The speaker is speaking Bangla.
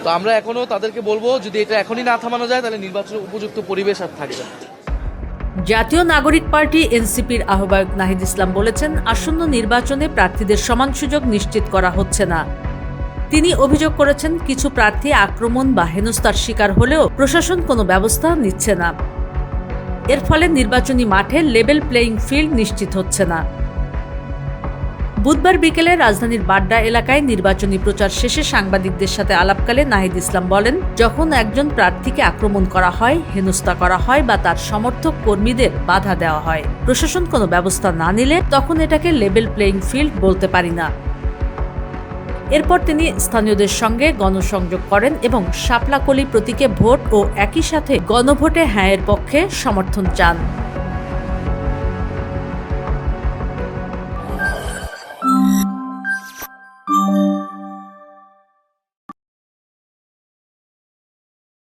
তো আমরা এখনো তাদেরকে বলবো, যদি এটা এখনই না থামানো যায় তাহলে নির্বাচনের উপযুক্ত পরিবেশ আর থাকবে না। জাতীয় নাগরিক পার্টি এনসিপির আহ্বায়ক নাহিদ ইসলাম বলেছেন, আসন্ন নির্বাচনে প্রার্থীদের সমান সুযোগ নিশ্চিত করা হচ্ছে না। তিনি অভিযোগ করেছেন, কিছু প্রার্থী আক্রমণ বা হেনস্থার শিকার হলেও প্রশাসন কোনো ব্যবস্থা নিচ্ছে না। এর ফলে নির্বাচনী মাঠে লেভেল প্লেয়িং ফিল্ড নিশ্চিত হচ্ছে না। বুধবার বিকেলে রাজধানীর বাড্ডা এলাকায় নির্বাচনী প্রচার শেষে সাংবাদিকদের সাথে আলাপকালে নাহিদ ইসলাম বলেন, যখন একজন প্রার্থীকে আক্রমণ করা হয়, হেনস্থা করা হয় বা তার সমর্থক কর্মীদের বাধা দেওয়া হয়, প্রশাসন কোনো ব্যবস্থা না নিলে তখন এটাকে লেভেল প্লেয়িং ফিল্ড বলতে পারি না। এরপর তিনি স্থানীয়দের সঙ্গে গণসংযোগ করেন এবং শাপলা কলি প্রতীকে ভোট ও একই সাথে গণভোটে হ্যাঁয়ের পক্ষে সমর্থন চান।